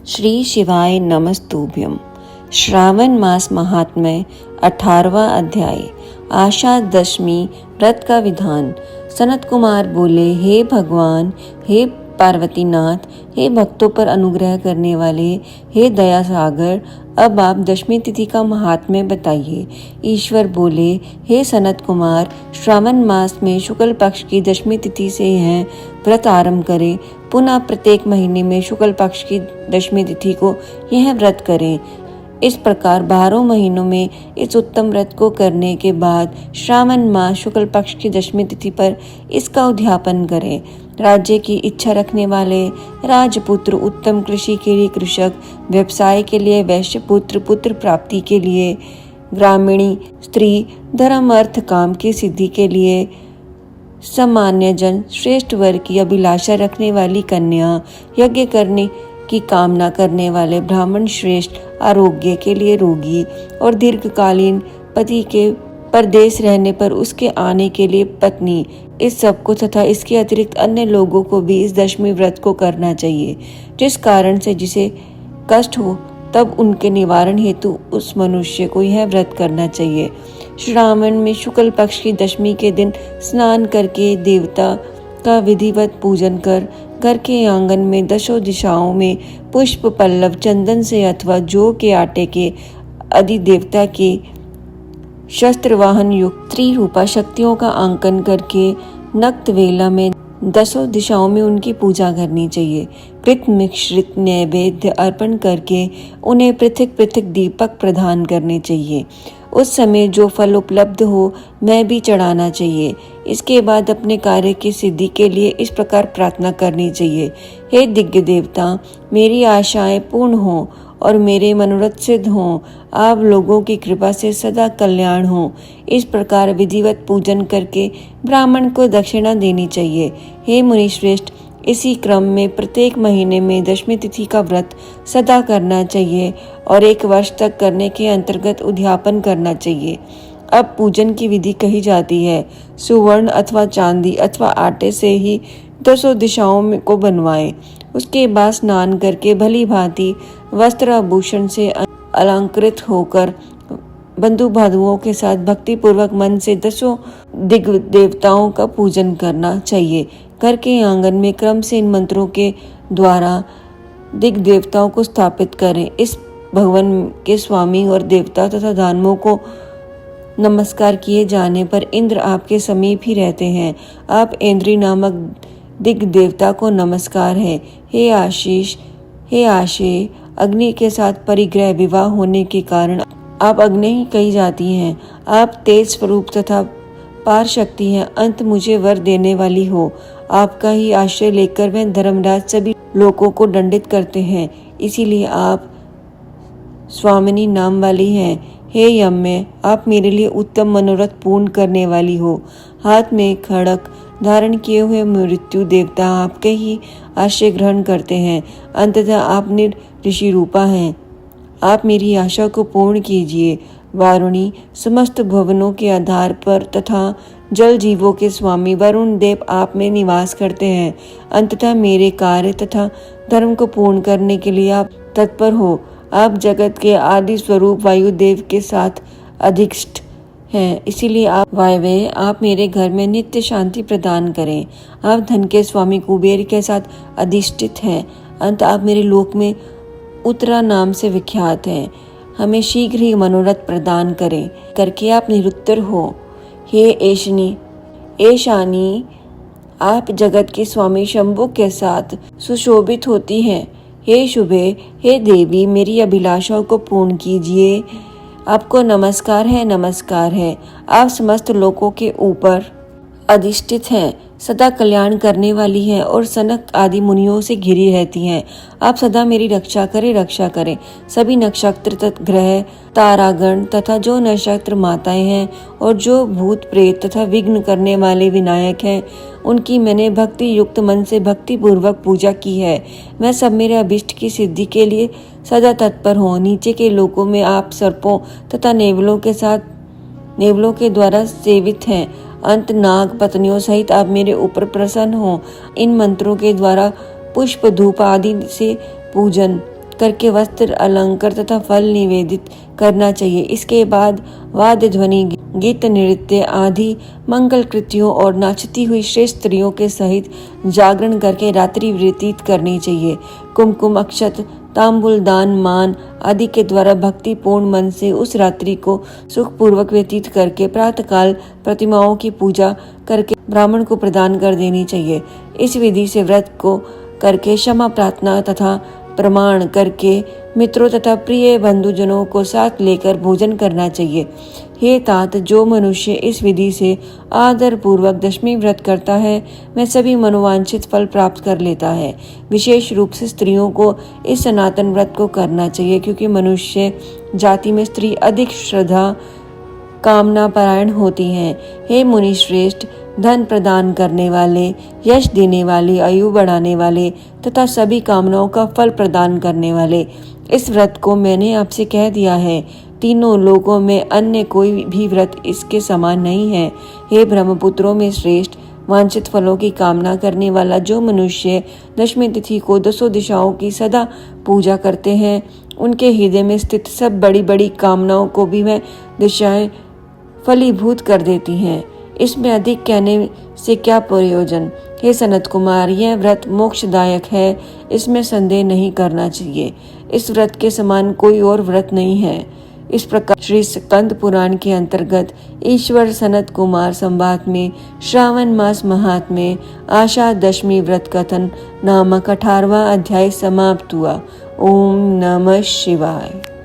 श्री शिवाय नमस्तुभ्यम। श्रावण मास महात्म्य 18वां अध्याय। आषाढ़ दशमी व्रत का विधान। सनत कुमार बोले, हे भगवान, हे पार्वतीनाथ, हे भक्तों पर अनुग्रह करने वाले, हे दया सागर, अब आप दशमी तिथि का महात्म्य बताइए। ईश्वर बोले, हे सनत कुमार, श्रावण मास में शुक्ल पक्ष की दशमी तिथि से यह व्रत आरंभ करें। पुनः प्रत्येक महीने में शुक्ल पक्ष की दशमी तिथि को यह व्रत करें। इस प्रकार 12 महीनों में इस उत्तम व्रत को करने के बाद श्रावण मास शुक्ल पक्ष की दशमी तिथि पर इसका उद्यापन करें। राज्य की इच्छा रखने वाले राजपुत्र, उत्तम कृषि के लिए कृषक, व्यवसाय के लिए वैश्य पुत्र, पुत्र प्राप्ति के लिए ग्रामीणी स्त्री, धर्म अर्थ काम की सिद्धि के लिए सामान्य जन, श्रेष्ठ वर्ग की अभिलाषा रखने वाली कन्या, यज्ञ करने की कामना करने वाले ब्राह्मण श्रेष्ठ, आरोग्य के लिए रोगी और दीर्घकालीन पति के परदेश रहने पर उसके आने के लिए पत्नी, इस सब को तथा इसके अतिरिक्त अन्य लोगों को भी इस दशमी व्रत को करना चाहिए। जिस कारण से जिसे कष्ट हो तब उनके निवारण हेतु उस मनुष्य को यह व्रत करना चाहिए। श्रावण में शुक्ल पक्ष की दशमी के दिन स्नान करके देवता का विधिवत पूजन कर घर के आंगन में दशों दिशाओं में पुष्प पल्लव चंदन से अथवा जौ के आटे के अधिदेवता के शस्त्र वाहन युक्त त्रिरूपा शक्तियों का अंकन करके नक्त वेला में दसों दिशाओं में उनकी पूजा करनी चाहिए। कृत मिश्रित नैवेद्य अर्पण करके उन्हें पृथक पृथक दीपक प्रदान करने चाहिए। उस समय जो फल उपलब्ध हो मैं भी चढ़ाना चाहिए। इसके बाद अपने कार्य की सिद्धि के लिए इस प्रकार प्रार्थना करनी चाहिए, हे दिव्य देवता, मेरी आशाएं पूर्ण हो और मेरे मनोरथ सिद्ध हों, आप लोगों की कृपा से सदा कल्याण हो। इस प्रकार विधिवत पूजन करके ब्राह्मण को दक्षिणा देनी चाहिए। हे मुनिश्रेष्ठ, इसी क्रम में प्रत्येक महीने में दशमी तिथि का व्रत सदा करना चाहिए और 1 वर्ष तक करने के अंतर्गत उद्यापन करना चाहिए। अब पूजन की विधि कही जाती है। सुवर्ण अथवा चांदी अथवा आटे से ही दसों दिशाओं में को बनवाएं। उसके बाद स्नान करके भली भांति वस्त्र आभूषण से अलंकृत होकर बंधु बांधवों के साथ भक्ति पूर्वक मन से दसों दिग् देवताओं का पूजन करना चाहिए। घर के आंगन में क्रम से इन मंत्रों के द्वारा दिग् देवताओं को स्थापित करें। इस भवन के स्वामी और देवता तथा दानवों को नमस्कार किए जाने पर इंद्र आपके समीप ही रहते हैं। आप इंद्री नामक दिग् देवता को नमस्कार है। हे आशीष, हे आशे, अग्नि के साथ परिग्रह विवाह होने के कारण आप अग्नि ही कही जाती हैं। आप तेज स्वरूप तथा पार शक्ति हैं। अंत मुझे वर देने वाली हो। आपका ही आश्रय लेकर वह धर्मराज सभी लोगों को दंडित करते हैं, इसीलिए आप स्वामिनी नाम वाली हैं। हे यम्य, आप मेरे लिए उत्तम मनोरथ पूर्ण करने वाली हो। हाथ में खड़ग धारण किए हुए मृत्यु देवता आपके ही आश्रय ग्रहण करते हैं। अंततः आप ऋषि रूपा हैं। आप मेरी आशा को पूर्ण कीजिए। वारुणी, समस्त भवनों के आधार पर तथा जल जीवों के स्वामी वरुण देव आप में निवास करते हैं। अंततः मेरे कार्य तथा धर्म को पूर्ण करने के लिए आप तत्पर हो। आप जगत के आदि स्वरूप वायुदेव के साथ अधिष्ठ हैं, इसीलिए आप वायव्य, आप मेरे घर में नित्य शांति प्रदान करें। आप धन के स्वामी कुबेर के साथ अधिष्ठित हैं। अंत आप मेरे लोक में उत्तरा नाम से विख्यात हैं। हमें शीघ्र ही मनोरथ प्रदान करें करके आप निरुत्तर हो। हे ऐशानी, आप जगत के स्वामी शंभु के साथ सुशोभित होती हैं। हे शुभे, हे देवी, मेरी अभिलाषाओं को पूर्ण कीजिए। आपको नमस्कार है, नमस्कार है। आप समस्त लोगों के ऊपर अधिष्ठित हैं, सदा कल्याण करने वाली हैं और सनक आदि मुनियों से घिरी रहती हैं। आप सदा मेरी रक्षा करें। सभी नक्षत्र तथा ग्रह, तारागण तथा जो नक्षत्र माताएं हैं और जो भूत प्रेत तथा विघ्न करने वाले विनायक हैं, उनकी मैंने भक्ति युक्त मन से भक्ति पूर्वक पूजा की है। मैं सब मेरे अभिष्ट की सिद्धि के लिए सदा तत्पर हूँ। नीचे के लोकों में आप सर्पों तथा नेवलों के द्वारा सेवित हैं। अंत नाग पत्नियों सहित आप मेरे ऊपर प्रसन्न हो। इन मंत्रों के द्वारा पुष्प धूप आदि से पूजन करके वस्त्र, अलंकार तथा फल निवेदित करना चाहिए। इसके बाद वाद्य ध्वनि, गीत, नृत्य आदि मंगल कृतियों और नाचती हुई श्रेष्ठ स्त्रियों के सहित जागरण करके रात्रि व्यतीत करनी चाहिए। कुमकुम, अक्षत, तांबूल दान, मान आदि के द्वारा भक्तिपूर्ण मन से उस रात्रि को सुखपूर्वक व्यतीत करके प्रातःकाल प्रतिमाओं की पूजा करके ब्राह्मण को प्रदान कर देनी चाहिए। इस विधि से व्रत को करके क्षमा प्रार्थना तथा प्रमाण करके मित्रों तथा प्रिय बंधुजनों को साथ लेकर भोजन करना चाहिए। हे तात, जो मनुष्य इस विधि से आदर पूर्वक दशमी व्रत करता है वह सभी मनोवांछित फल प्राप्त कर लेता है। विशेष रूप से स्त्रियों को इस सनातन व्रत को करना चाहिए, क्योंकि मनुष्य जाति में स्त्री अधिक श्रद्धा कामना परायण होती हैं। हे मुनि श्रेष्ठ, धन प्रदान करने वाले, यश देने वाले, आयु बढ़ाने वाले तथा सभी कामनाओं का फल प्रदान करने वाले, इस व्रत को मैंने आपसे कह दिया है। तीनों लोकों में अन्य कोई भी व्रत इसके समान नहीं है। हे ब्रह्मपुत्रों में श्रेष्ठ, वांछित फलों की कामना करने वाला जो मनुष्य दशमी तिथि को 10 दिशाओं की सदा पूजा करते हैं, उनके हृदय में स्थित सब बड़ी बड़ी कामनाओं को भी वह दिशाएं फलीभूत कर देती हैं। इसमें अधिक कहने से क्या प्रयोजन। हे सनत कुमार, यह व्रत मोक्षदायक है, इसमें संदेह नहीं करना चाहिए। इस व्रत के समान कोई और व्रत नहीं है। इस प्रकार श्री स्कंद पुराण के अंतर्गत ईश्वर सनत कुमार संवाद में श्रावण मास महात्म्य आषाढ़ दशमी व्रत कथन नामक 18वां अध्याय समाप्त हुआ। ओम नमः शिवाय।